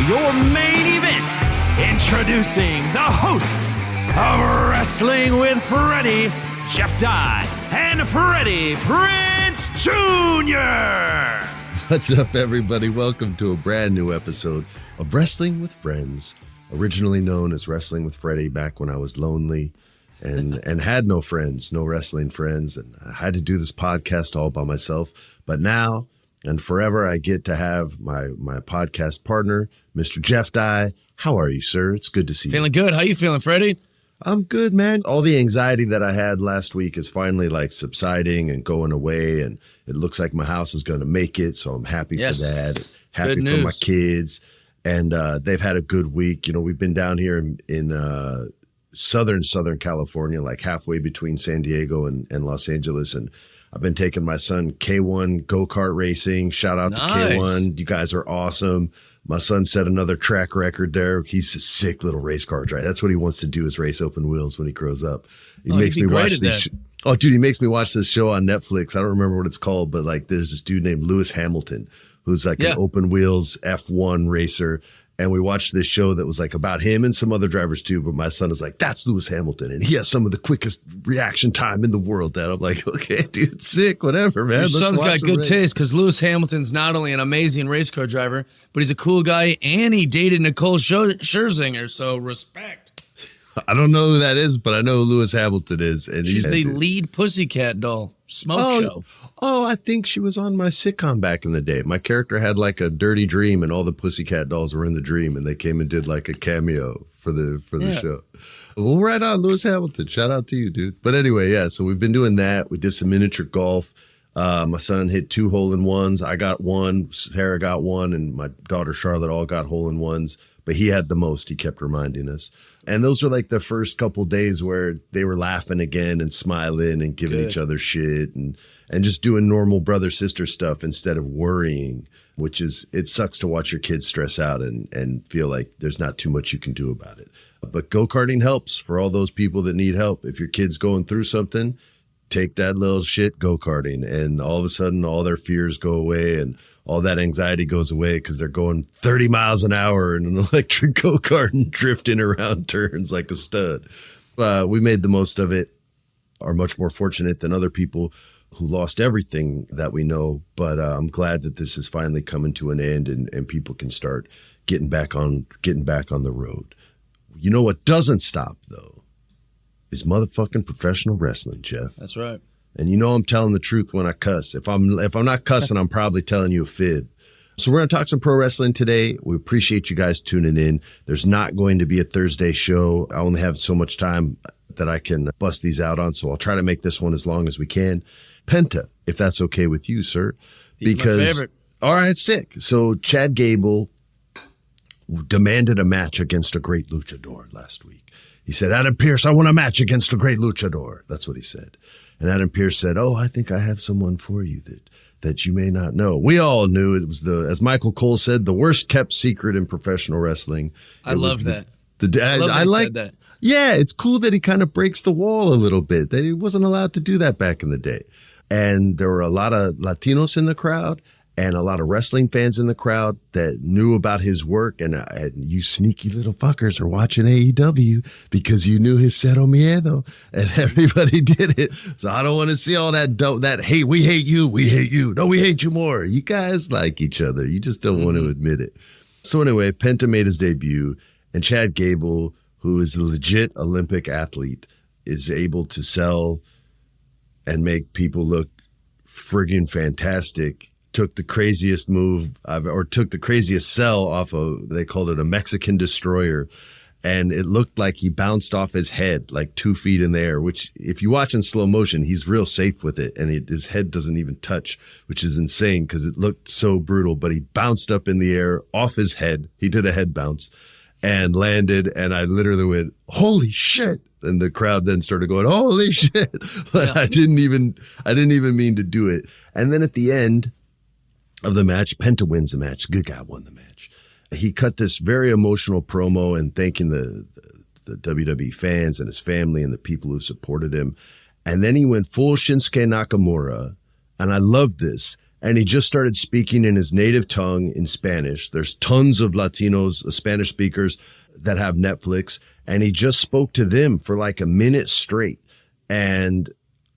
your main event. Introducing the hosts of Wrestling with Freddie, Jeff Dye, and Freddie Prinze Jr. What's up, everybody? Welcome to a brand new episode of Wrestling with Friends, originally known as Wrestling with Freddie back when I was lonely and had no friends, no wrestling friends, and I had to do this podcast all by myself. But now and forever, I get to have my podcast partner, Mr. Jeff Dye. How are you, sir? It's good to see you. Feeling good. How you feeling, Freddie? I'm good, man. All the anxiety that I had last week is finally subsiding and going away, and it looks like my house is going to make it, so I'm happy for that. Happy for my kids, and they've had a good week. You know, we've been down here in Southern California, like halfway between San Diego and Los Angeles, and I've been taking my son K1 go-kart racing. Shout out to K1. You guys are awesome. My son set another track record there. He's a sick little race car driver. That's what he wants to do, is race open wheels when he grows up. He makes me watch these. Oh, dude, he makes me watch this show on Netflix. I don't remember what it's called, but there's this dude named Lewis Hamilton who's an open wheels F1 racer. And we watched this show that was about him and some other drivers too. But my son is like, that's Lewis Hamilton. And he has some of the quickest reaction time in the world. Dad, I'm like, okay, dude, sick, whatever, man. Your son's got good taste, because Lewis Hamilton's not only an amazing race car driver, but he's a cool guy, and he dated Nicole Scherzinger, so respect. I don't know who that is, but I know who Lewis Hamilton is. And she's the lead Pussycat Doll smoke show. Oh, I think she was on my sitcom back in the day. My character had a dirty dream, and all the Pussycat Dolls were in the dream, and they came and did a cameo for the show. Well, right on, Lewis Hamilton. Shout out to you, dude. But anyway, so we've been doing that. We did some miniature golf. My son hit 2 hole-in-ones. I got one. Sarah got one, and my daughter Charlotte all got hole-in-ones. But he had the most, he kept reminding us. And those were the first couple days where they were laughing again and smiling and giving each other shit and just doing normal brother-sister stuff instead of worrying, which is, it sucks to watch your kids stress out and feel like there's not too much you can do about it. But go-karting helps for all those people that need help. If your kid's going through something, take that little shit go-karting, and all of a sudden all their fears go away and all that anxiety goes away, because they're going 30 miles an hour in an electric go-kart and drifting around turns like a stud. We made the most of it, are much more fortunate than other people who lost everything that we know. But I'm glad that this is finally coming to an end, and people can start getting back on the road. You know what doesn't stop, though, is motherfucking professional wrestling, Jeff. That's right. And you know I'm telling the truth when I cuss. If I'm not cussing, I'm probably telling you a fib. So we're going to talk some pro wrestling today. We appreciate you guys tuning in. There's not going to be a Thursday show. I only have so much time that I can bust these out on, so I'll try to make this one as long as we can. Penta, if that's okay with you, sir. He's my favorite. All right, sick. So Chad Gable demanded a match against a great luchador last week. He said, Adam Pearce, I want a match against a great luchador. That's what he said. And Adam Pearce said, oh, I think I have someone for you that you may not know. We all knew it was as Michael Cole said, the worst kept secret in professional wrestling. I love that. I like that. Yeah, it's cool that he kind of breaks the wall a little bit. That he wasn't allowed to do that back in the day. And there were a lot of Latinos in the crowd and a lot of wrestling fans in the crowd that knew about his work. And you sneaky little fuckers are watching AEW because you knew his Cero Miedo, and everybody did it. So I don't want to see all that hey, we hate you, we hate you. No, we hate you more. You guys like each other. You just don't want to admit it. So anyway, Penta made his debut, and Chad Gable, who is a legit Olympic athlete, is able to sell and make people look friggin' fantastic. Took the craziest sell off of, they called it a Mexican destroyer. And it looked like he bounced off his head 2 feet in the air, which if you watch in slow motion, he's real safe with it. And his head doesn't even touch, which is insane because it looked so brutal. But he bounced up in the air off his head. He did a head bounce and landed. And I literally went, holy shit. And the crowd then started going, holy shit. But yeah. I didn't even mean to do it. And then at the end of the match, Penta wins the match. Good guy won the match. He cut this very emotional promo and thanking the WWE fans and his family and the people who supported him. And then he went full Shinsuke Nakamura. And I love this. and he just started speaking in his native tongue in Spanish. There's tons of Latinos, Spanish speakers that have Netflix, and he just spoke to them for like a minute straight. And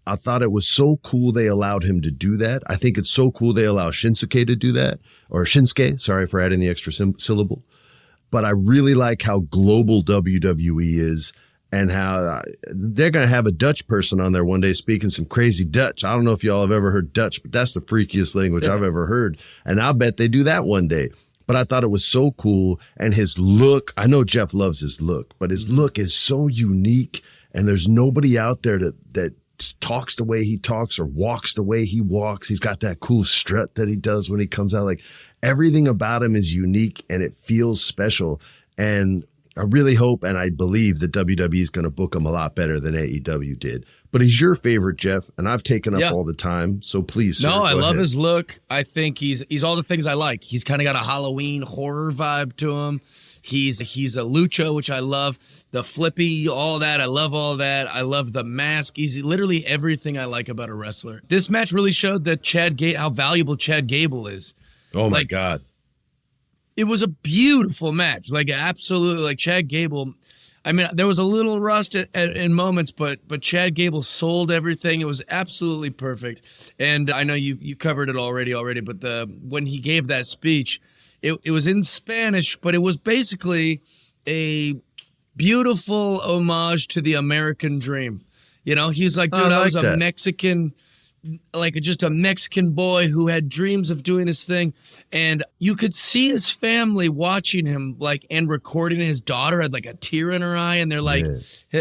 I thought it was so cool they allowed him to do that. I think it's so cool they allow Shinsuke to do that, or Shinsuke, sorry for adding the extra syllable. But I really like how global WWE is, and how they're going to have a Dutch person on there one day speaking some crazy Dutch. I don't know if y'all have ever heard Dutch, but that's the freakiest language I've ever heard. And I'll bet they do that one day. But I thought it was so cool. And his look, I know Jeff loves his look, but his look is so unique. And there's nobody out there that talks the way he talks or walks the way he walks. He's got that cool strut that he does when he comes out. Like, everything about him is unique and it feels special. And I really hope and I believe that WWE is going to book him a lot better than AEW did. But he's your favorite, Jeff, and I've taken up all the time. So please, sir, I go love ahead. his look. I think he's all the things I like. He's kind of got a Halloween horror vibe to him. He's a lucha, which I love. The flippy, all that. I love all that. I love the mask. He's literally everything I like about a wrestler. This match really showed that how valuable Chad Gable is. Oh my God. It was a beautiful match. Like, absolutely, like Chad Gable. I mean, there was a little rust in moments, but Chad Gable sold everything. It was absolutely perfect. And I know you covered it already, but when he gave that speech, it was in Spanish, but it was basically a beautiful homage to the American dream. You know, he's like, dude, I was a Mexican, like just a Mexican boy who had dreams of doing this thing. And you could see his family watching him, like, and recording. His daughter had like a tear in her eye, and they're like,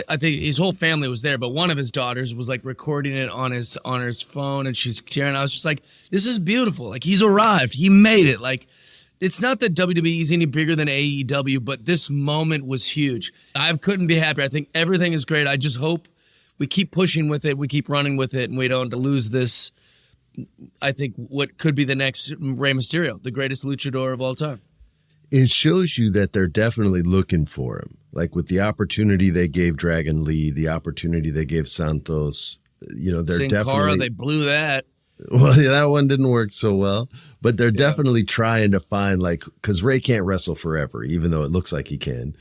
I think his whole family was there, but one of his daughters was like recording it on his phone, and she's tearing. I was just like, this is beautiful. Like, he's arrived. He made it. Like, it's not that WWE is any bigger than AEW, but this moment was huge. I couldn't be happier. I think everything is great. I just hope we keep pushing with it, we keep running with it, and we don't lose this, I think, what could be the next Rey Mysterio, the greatest luchador of all time. It shows you that they're definitely looking for him. Like, with the opportunity they gave Dragon Lee, the opportunity they gave Santos, you know, they're Sin Cara, definitely... they blew that. Well, yeah, that one didn't work so well, but they're definitely trying to find, like, because Ray can't wrestle forever, even though it looks like he can.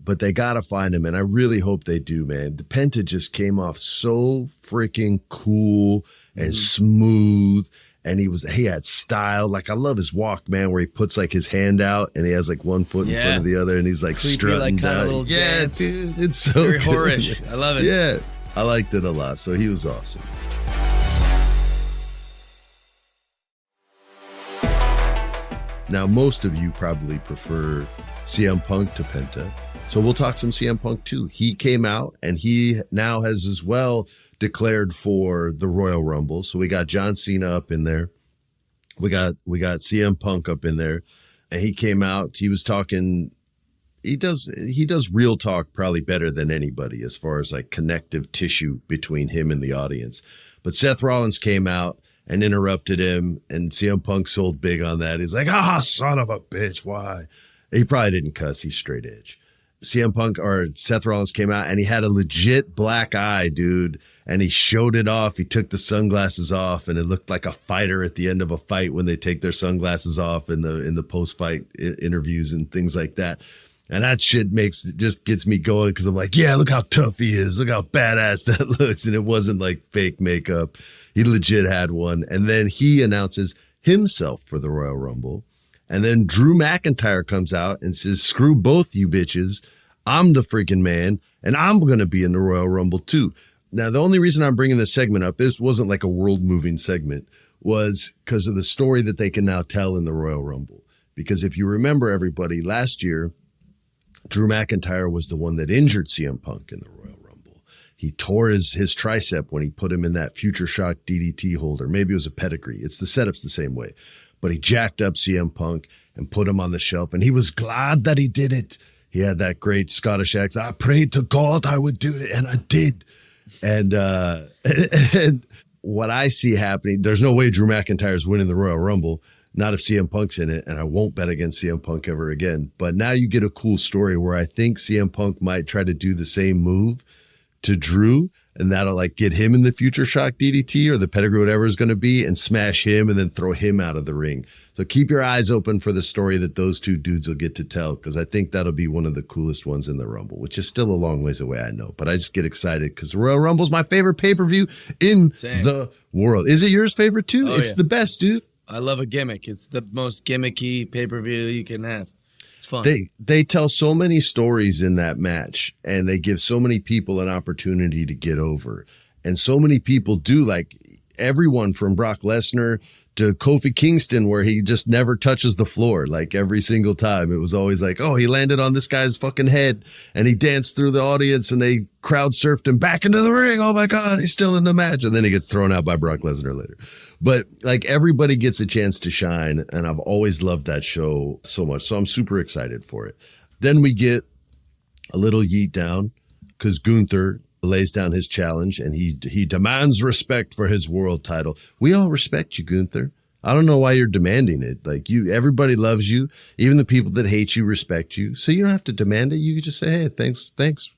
But they got to find him, and I really hope they do, man. The Penta just came off so freaking cool and smooth, and he had style. Like, I love his walk, man, where he puts, like, his hand out, and he has, like, one foot in front of the other, and he's, like, creepy, strutting like, down. little dance. Dude, it's so very good. whorish. I love it. Yeah, I liked it a lot, so he was awesome. Now, most of you probably prefer CM Punk to Penta. So we'll talk some CM Punk too. He came out and he now has as well declared for the Royal Rumble. So we got John Cena up in there. We got CM Punk up in there. And he came out, he was talking, he does real talk probably better than anybody as far as like connective tissue between him and the audience. But Seth Rollins came out and interrupted him, and CM Punk sold big on that. He's like, son of a bitch, why? He probably didn't cuss, he's straight edge. CM Punk or Seth Rollins came out and he had a legit black eye, dude, and he showed it off. He took the sunglasses off, and it looked like a fighter at the end of a fight when they take their sunglasses off in the post-fight interviews and things like that. And that shit just gets me going, because I'm like, yeah, look how tough he is. Look how badass that looks. And it wasn't like fake makeup. He legit had one. And then he announces himself for the Royal Rumble. And then Drew McIntyre comes out and says, screw both you bitches. I'm the freaking man, and I'm going to be in the Royal Rumble too. Now, the only reason I'm bringing this segment up, this wasn't like a world-moving segment, was because of the story that they can now tell in the Royal Rumble. Because if you remember, everybody, last year, Drew McIntyre was the one that injured CM Punk in the Royal Rumble. He tore his tricep when he put him in that Future Shock DDT holder. Maybe it was a pedigree. It's the setup's the same way. But he jacked up CM Punk and put him on the shelf, and he was glad that he did it. He had that great Scottish accent. I prayed to God I would do it, and I did. And what I see happening, there's no way Drew McIntyre's winning the Royal Rumble, not if CM Punk's in it, and I won't bet against CM Punk ever again. But now you get a cool story where I think CM Punk might try to do the same move to Drew. And that'll like get him in the future shock DDT or the pedigree, whatever is going to be, and smash him and then throw him out of the ring. So keep your eyes open for the story that those two dudes will get to tell, because I think that'll be one of the coolest ones in the Rumble, which is still a long ways away, I know. But I just get excited because Royal Rumble's my favorite pay-per-view in the world. Is it yours favorite too? It's the best, dude. I love a gimmick. It's the most gimmicky pay-per-view you can have. It's fun. They tell so many stories in that match, and they give so many people an opportunity to get over. And so many people do, like everyone from Brock Lesnar to Kofi Kingston, where he just never touches the floor. Like every single time, it was always like, oh, he landed on this guy's fucking head and he danced through the audience and they crowd surfed him back into the ring. Oh my God, he's still in the match. And then he gets thrown out by Brock Lesnar later. But like everybody gets a chance to shine. And I've always loved that show so much. So I'm super excited for it. Then we get a little yeet down because Gunther lays down his challenge and he demands respect for his world title. We all respect you, Gunther. I don't know why you're demanding it. Like everybody loves you. Even the people that hate you respect you. So you don't have to demand it. You can just say, hey, thanks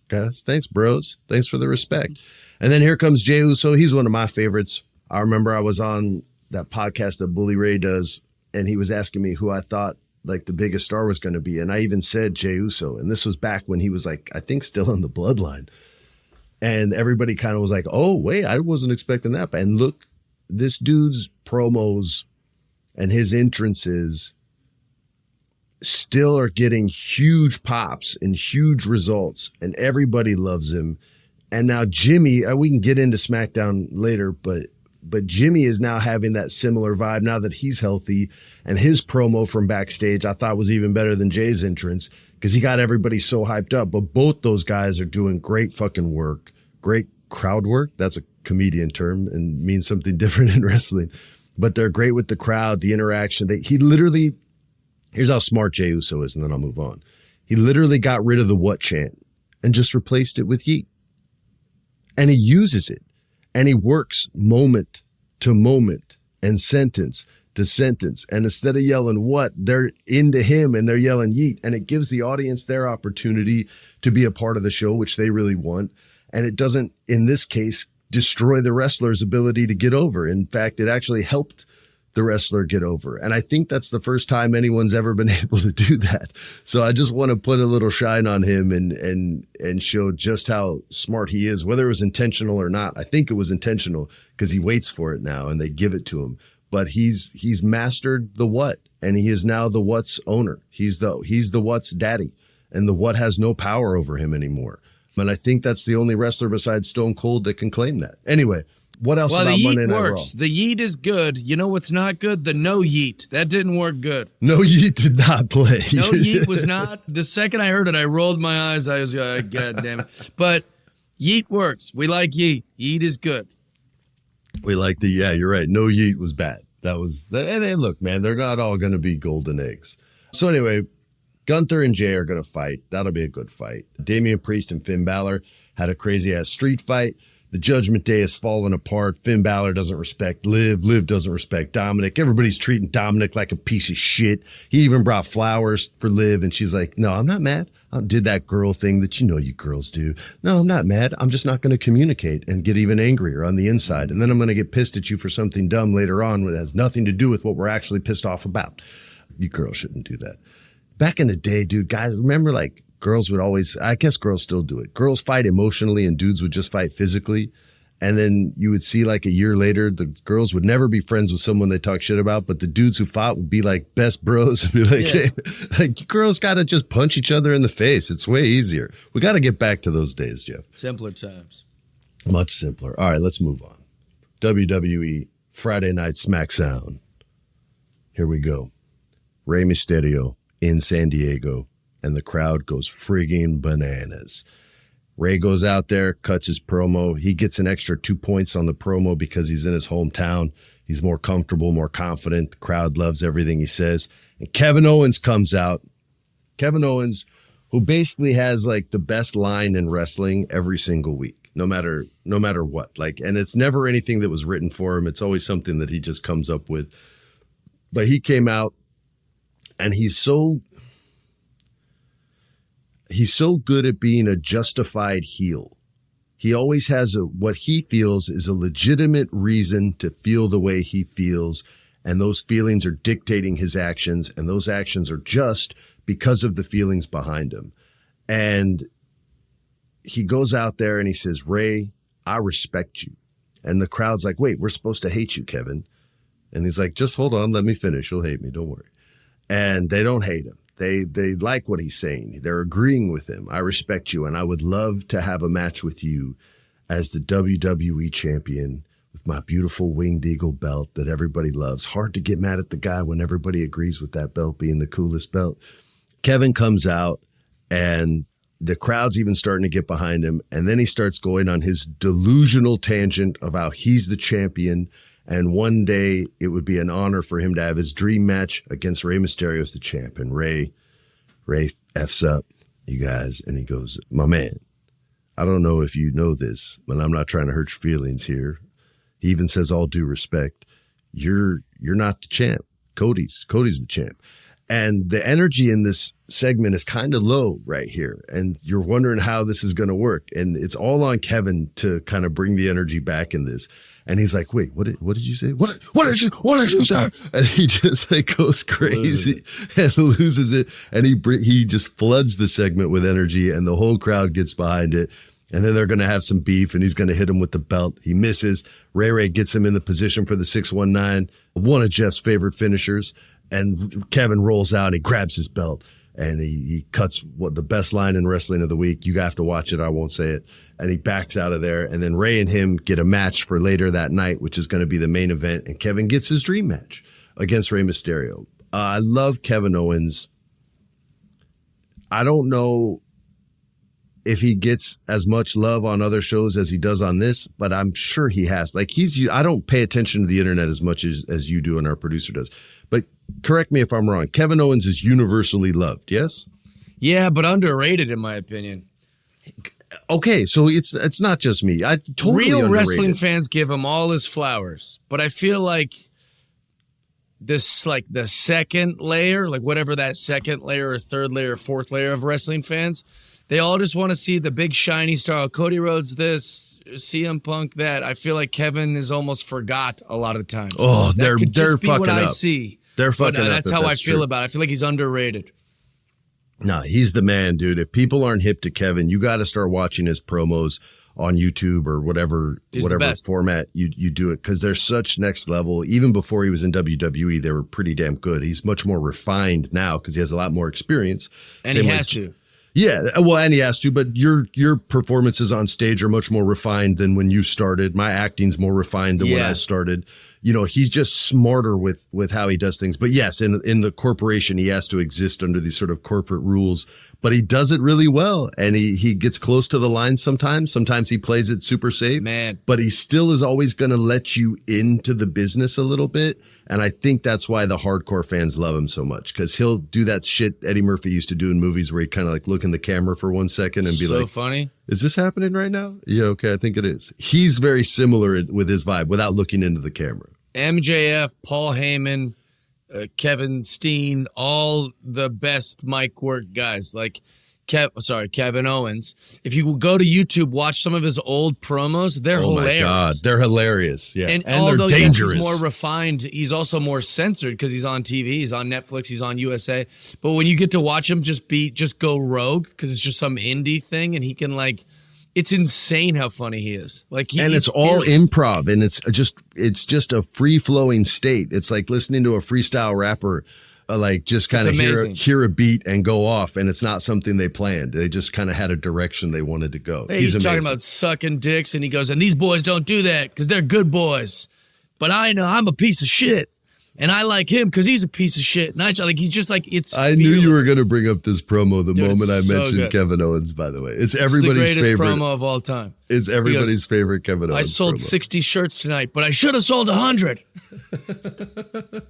guys. Thanks bros. Thanks for the respect. And then here comes Jey Uso. He's one of my favorites. I remember I was on that podcast that Bully Ray does, and he was asking me who I thought like the biggest star was going to be. And I even said Jey Uso. And this was back when he was like, I think still in the bloodline. And everybody kind of was like, oh, wait, I wasn't expecting that. And look, this dude's promos and his entrances still are getting huge pops and huge results. And everybody loves him. And now Jimmy, we can get into SmackDown later, but Jimmy is now having that similar vibe now that he's healthy. And his promo from backstage I thought was even better than Jay's entrance, because he got everybody so hyped up. But both those guys are doing great fucking work, great crowd work. That's a comedian term and means something different in wrestling. But they're great with the crowd, the interaction. He literally, here's how smart Jey Uso is, and then I'll move on. He literally got rid of the what chant and just replaced it with yeet. And he uses it. And he works moment to moment and sentence to sentence. And instead of yelling what, they're into him and they're yelling yeet. And it gives the audience their opportunity to be a part of the show, which they really want. And it doesn't, in this case, destroy the wrestler's ability to get over. In fact, it actually helped the wrestler get over. And I think that's the first time anyone's ever been able to do that. So I just want to put a little shine on him and show just how smart he is, whether it was intentional or not. I think it was intentional because he waits for it now and they give it to him. But he's mastered the what, and he is now the what's owner. He's the what's daddy, and the what has no power over him anymore. And I think that's the only wrestler besides Stone Cold that can claim that. Anyway, what else about Monday Night Raw? Well, the yeet works. The yeet is good. You know what's not good? The no yeet. That didn't work good. No yeet did not play. No yeet was not. The second I heard it, I rolled my eyes. I was like, God damn it. But yeet works. We like yeet. Yeet is good. We like you're right. No yeet was bad. And look, man, they're not all going to be golden eggs. So anyway, Gunther and Jay are going to fight. That'll be a good fight. Damian Priest and Finn Balor had a crazy-ass street fight. The Judgment Day is falling apart. Finn Balor doesn't respect Liv. Liv doesn't respect Dominic. Everybody's treating Dominic like a piece of shit. He even brought flowers for Liv, and she's like, no, I'm not mad. I did that girl thing that you girls do. No, I'm not mad. I'm just not going to communicate and get even angrier on the inside. And then I'm going to get pissed at you for something dumb later on that has nothing to do with what we're actually pissed off about. You girls shouldn't do that. Back in the day, dude, guys, remember like girls would always, I guess girls still do it. Girls fight emotionally and dudes would just fight physically. And then you would see like a year later, the girls would never be friends with someone they talk shit about, but the dudes who fought would be like best bros and be like, hey, like girls got to just punch each other in the face. It's way easier. We got to get back to those days, Jeff. Simpler times. Much simpler. All right, let's move on. WWE Friday Night SmackDown. Here we go. Rey Mysterio in San Diego, and the crowd goes frigging bananas. Ray goes out there, cuts his promo. He gets an extra 2 points on the promo because he's in his hometown. He's more comfortable, more confident. The crowd loves everything he says. And Kevin Owens comes out. Kevin Owens, who basically has like the best line in wrestling every single week, no matter what. Like, and it's never anything that was written for him. It's always something that he just comes up with. But he came out, and he's so good at being a justified heel. he always has what he feels is a legitimate reason to feel the way he feels. And those feelings are dictating his actions. And those actions are just because of the feelings behind him. And he goes out there and he says, Ray, I respect you. And the crowd's like, wait, we're supposed to hate you, Kevin. And he's like, just hold on, let me finish. You'll hate me, don't worry. And they don't hate him. They like what he's saying. They're agreeing with him. I respect you, and I would love to have a match with you as the WWE champion with my beautiful winged eagle belt that everybody loves. Hard to get mad at the guy when everybody agrees with that belt being the coolest belt. Kevin comes out, and the crowd's even starting to get behind him, and then he starts going on his delusional tangent of how he's the champion, and one day it would be an honor for him to have his dream match against Rey Mysterio as the champ. And Ray F's up, you guys, and he goes, my man, I don't know if you know this, but I'm not trying to hurt your feelings here. He even says, all due respect, you're not the champ. Cody's the champ. And the energy in this segment is kind of low right here. And you're wondering how this is going to work. And it's all on Kevin to kind of bring the energy back in this. And he's like, wait, what did you say? What did you say? And he just like goes crazy and loses it. And he just floods the segment with energy, and the whole crowd gets behind it. And then they're going to have some beef, and he's going to hit him with the belt. He misses. Ray gets him in the position for the 619, one of Jeff's favorite finishers. And Kevin rolls out, and he grabs his belt, and he cuts what the best line in wrestling of the week. You have to watch it. I won't say it. And he backs out of there. And then Ray and him get a match for later that night, which is going to be the main event. And Kevin gets his dream match against Rey Mysterio. I love Kevin Owens. I don't know if he gets as much love on other shows as he does on this, but I'm sure he has. Like I don't pay attention to the internet as much as you do and our producer does. But correct me if I'm wrong. Kevin Owens is universally loved, yes? Yeah, but underrated in my opinion. Okay, so it's not just me. I totally Real underrated. wrestling fans give him all his flowers, but I feel like this, like the second layer, like whatever that second layer or third layer or fourth layer of wrestling fans, they all just want to see the big shiny star. Cody Rhodes this, CM Punk that. I feel like Kevin is almost forgot a lot of the time. Oh, they're fucking what up. I see. They're fucking up. That's how I feel about it. I feel like he's underrated. No, he's the man, dude. If people aren't hip to Kevin, you got to start watching his promos on YouTube or whatever format you do it, because they're such next level. Even before he was in WWE, they were pretty damn good. He's much more refined now because he has a lot more experience. And he has to. Yeah, well, and he has to, but your performances on stage are much more refined than when you started. My acting's more refined than when I started. You know, he's just smarter with how he does things. But yes, in the corporation, he has to exist under these sort of corporate rules. But he does it really well, and he gets close to the line sometimes. Sometimes he plays it super safe. Man. But he still is always going to let you into the business a little bit. And I think that's why the hardcore fans love him so much, because he'll do that shit Eddie Murphy used to do in movies where he'd kind of like look in the camera for 1 second and be so like, funny. Is this happening right now? Yeah, okay, I think it is. He's very similar with his vibe without looking into the camera. MJF, Paul Heyman, Kevin Steen, all the best mic work guys. Like Kevin Owens. If you go to YouTube, watch some of his old promos. They're hilarious. Oh my God, they're hilarious. Yeah, and they're dangerous. He's more refined, he's also more censored because he's on TV, he's on Netflix, he's on USA. But when you get to watch him just go rogue because it's just some indie thing, and he can like. It's insane how funny he is. It's all improv, and it's just a free flowing state. It's like listening to a freestyle rapper, just kind of hear a beat and go off, and it's not something they planned. They just kind of had a direction they wanted to go. Hey, he's talking about sucking dicks, and he goes, and these boys don't do that because they're good boys. But I know I'm a piece of shit. And I like him because he's a piece of shit. And he's just like, it's. I knew you were going to bring up this promo the moment I mentioned Kevin Owens, by the way. It's everybody's the greatest favorite promo of all time. It's everybody's favorite Kevin Owens. I sold 60 shirts tonight, but I should have sold 100.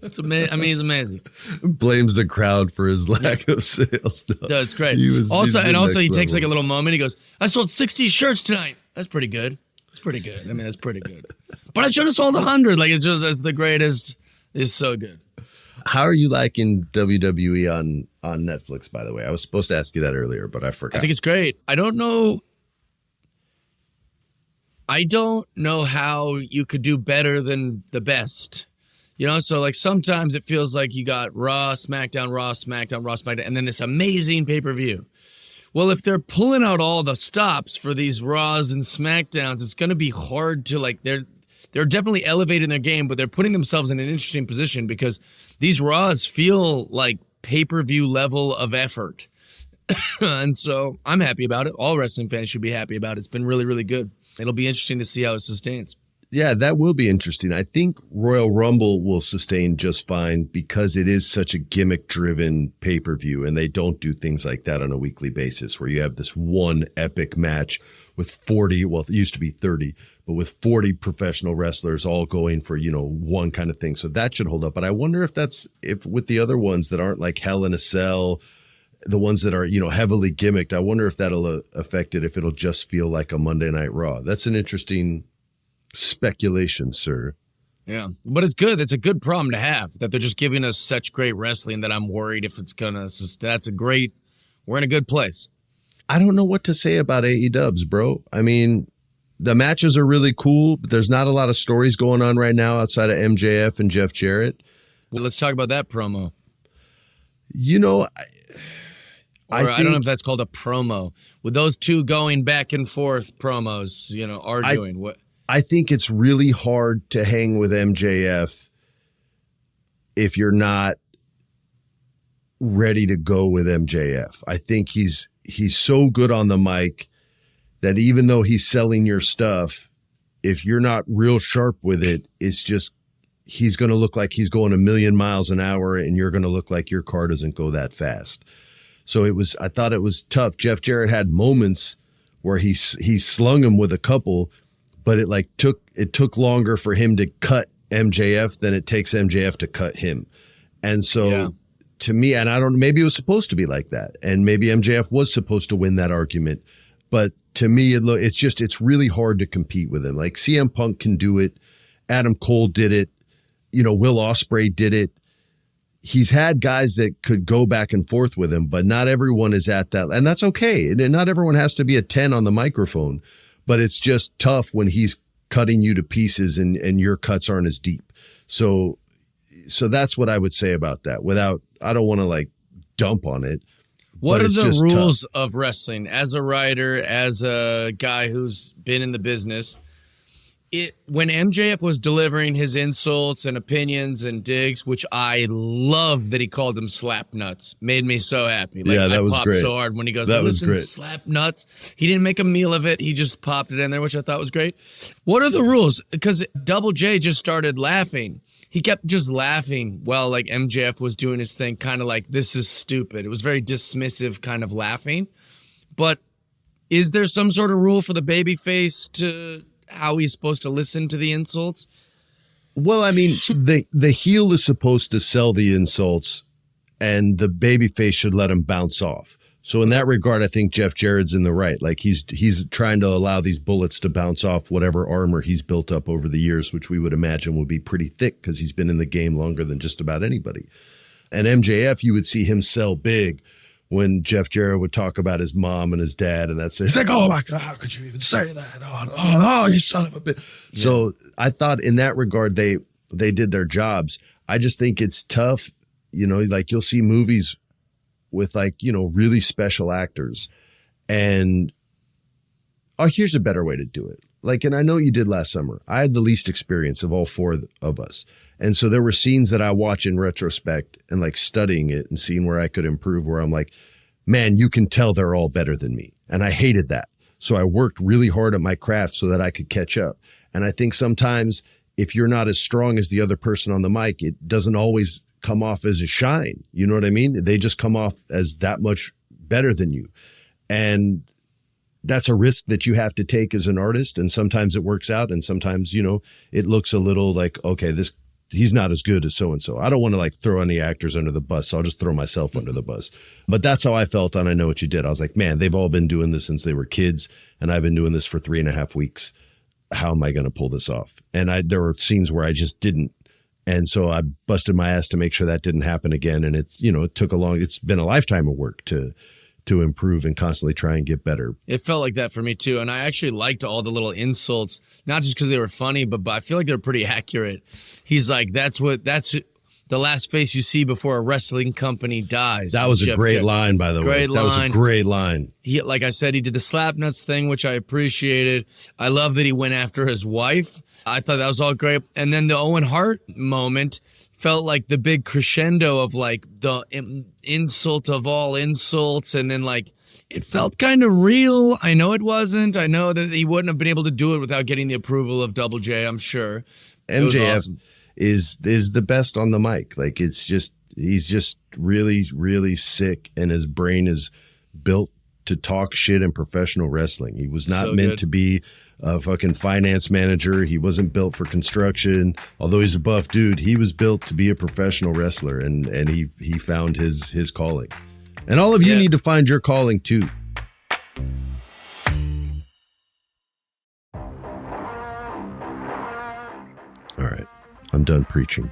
It's amazing. I mean, he's amazing. Blames the crowd for his lack of sales. No, it's great. Also, he takes like a little moment. He goes, I sold 60 shirts tonight. That's pretty good. It's pretty good. I mean, that's pretty good. But I should have sold 100. That's the greatest. It's so good. How are you liking WWE on Netflix, by the way? I was supposed to ask you that earlier, but I forgot. I think it's great. I don't know. I don't know how you could do better than the best. You know, so like sometimes it feels like you got Raw, SmackDown, Raw, SmackDown, Raw, SmackDown, and then this amazing pay-per-view. Well, if they're pulling out all the stops for these Raws and SmackDowns, it's going to be hard to like, they're definitely elevating their game, but they're putting themselves in an interesting position because these Raws feel like pay-per-view level of effort. And so I'm happy about it. All wrestling fans should be happy about it. It's been really, really good. It'll be interesting to see how it sustains. Yeah, that will be interesting. I think Royal Rumble will sustain just fine because it is such a gimmick-driven pay-per-view, and they don't do things like that on a weekly basis where you have this one epic match with 40, well, it used to be 30, but with 40 professional wrestlers all going for, one kind of thing. So that should hold up. But I wonder if with the other ones that aren't like Hell in a Cell, the ones that are, heavily gimmicked, I wonder if that'll affect it, if it'll just feel like a Monday Night Raw. That's an interesting speculation, sir. Yeah, but it's good. It's a good problem to have that they're just giving us such great wrestling that I'm worried if it's gonna. We're in a good place. I don't know what to say about AEW, bro. I mean, the matches are really cool, but there's not a lot of stories going on right now outside of MJF and Jeff Jarrett. Well, let's talk about that promo. I don't know if that's called a promo. With those two going back and forth promos, arguing what. I think it's really hard to hang with MJF if you're not ready to go with MJF. I think he's so good on the mic that even though he's selling your stuff, if you're not real sharp with it, it's just he's going to look like he's going 1,000,000 miles an hour and you're going to look like your car doesn't go that fast. So I thought it was tough. Jeff Jarrett had moments where he slung him with a couple, but it took longer for him to cut MJF than it takes MJF to cut him. And so to me, and maybe it was supposed to be like that. And maybe MJF was supposed to win that argument. But to me, it's really hard to compete with him. Like CM Punk can do it. Adam Cole did it. Will Ospreay did it. He's had guys that could go back and forth with him, but not everyone is at that. And that's okay. And not everyone has to be a 10 on the microphone. But it's just tough when he's cutting you to pieces and your cuts aren't as deep. So that's what I would say about that. I don't want to dump on it. What are the rules of wrestling as a writer, as a guy who's been in the business? When MJF was delivering his insults and opinions and digs, which I love that he called them slap nuts, made me so happy. That was popped great. So hard when he goes, that was great. Slap nuts. He didn't make a meal of it. He just popped it in there, which I thought was great. What are the rules? Because Double J just started laughing. He kept just laughing while MJF was doing his thing, kind of like, this is stupid. It was very dismissive kind of laughing. But is there some sort of rule for the babyface to how he's supposed to listen to the insults? Well, I mean, the heel is supposed to sell the insults and the babyface should let him bounce off. So in that regard, I think Jeff Jarrett's in the right. He's trying to allow these bullets to bounce off whatever armor he's built up over the years, which we would imagine would be pretty thick because he's been in the game longer than just about anybody. And MJF, you would see him sell big when Jeff Jarrett would talk about his mom and his dad, and that's he's like, oh my God, how could you even say that? Oh, you son of a bitch. Yeah. So I thought in that regard, they did their jobs. I just think it's tough. You'll see movies with really special actors. And here's a better way to do it. And I know you did last summer. I had the least experience of all four of us. And so there were scenes that I watch in retrospect and studying it and seeing where I could improve, where I'm like, man, you can tell they're all better than me. And I hated that. So I worked really hard at my craft so that I could catch up. And I think sometimes if you're not as strong as the other person on the mic, it doesn't always come off as a shine. You know what I mean? They just come off as that much better than you. And that's a risk that you have to take as an artist. And sometimes it works out. And sometimes, it looks a little like, okay, he's not as good as so-and-so. I don't want to throw any actors under the bus. So I'll just throw myself under the bus. But that's how I felt on I Know What You Did. I was like, man, they've all been doing this since they were kids. And I've been doing this for 3.5 weeks. How am I going to pull this off? And there were scenes where I just didn't. And so I busted my ass to make sure that didn't happen again. And it's, it took it's been a lifetime of work to to improve and constantly try and get better. It felt like that for me too, and I actually liked all the little insults, not just because they were funny, but I feel like they're pretty accurate. He's like, that's the last face you see before a wrestling company dies. That was a great line, by the way. That was a great line. He, like I said, he did the slap nuts thing, which I appreciated. I love that he went after his wife. I thought that was all great. And then the Owen Hart moment felt like the big crescendo of like the insult of all insults. And then like it felt kind of real. I know it wasn't. I know that he wouldn't have been able to do it without getting the approval of Double J, I'm sure. MJF awesome. is the best on the mic. Like he's just really, really sick, and his brain is built to talk shit in professional wrestling. He was not meant to be a fucking finance manager. He wasn't built for construction. Although he's a buff dude, he was built to be a professional wrestler, and he found his calling. And all of you need to find your calling too. All right, I'm done preaching.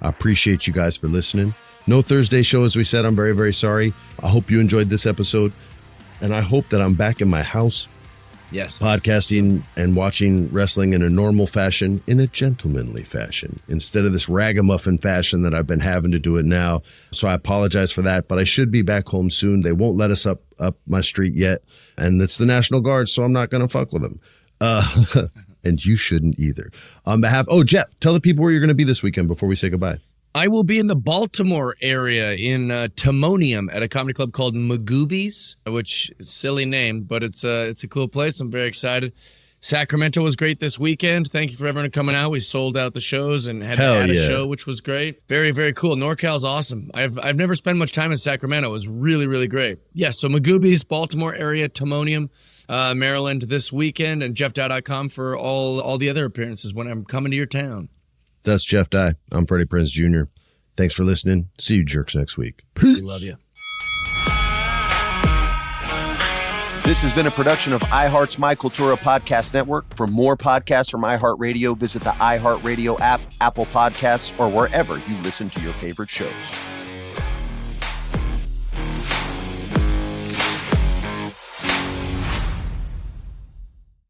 I appreciate you guys for listening. No Thursday show, as we said. I'm very, very sorry. I hope you enjoyed this episode, and I hope that I'm back in my house, podcasting and watching wrestling in a normal fashion, in a gentlemanly fashion, instead of this ragamuffin fashion that I've been having to do it now. So I apologize for that, but I should be back home soon. They won't let us up my street yet, and it's the National Guard, so I'm not going to fuck with them. And you shouldn't either. On behalf, Jeff, tell the people where you're going to be this weekend before we say goodbye. I will be in the Baltimore area in Timonium at a comedy club called Magoobies, which is a silly name, but it's a cool place. I'm very excited. Sacramento was great this weekend. Thank you for everyone coming out. We sold out the shows and had a show, which was great. Very, very cool. NorCal's awesome. I've never spent much time in Sacramento. It was really, really great. Yeah, so Magoobies, Baltimore area, Timonium, Maryland this weekend, and JeffDye.com for all the other appearances when I'm coming to your town. That's Jeff Dye. I'm Freddie Prinze Jr. Thanks for listening. See you jerks next week. Peace. We love you. This has been a production of iHeart's My Cultura Podcast Network. For more podcasts from iHeartRadio, visit the iHeartRadio app, Apple Podcasts, or wherever you listen to your favorite shows.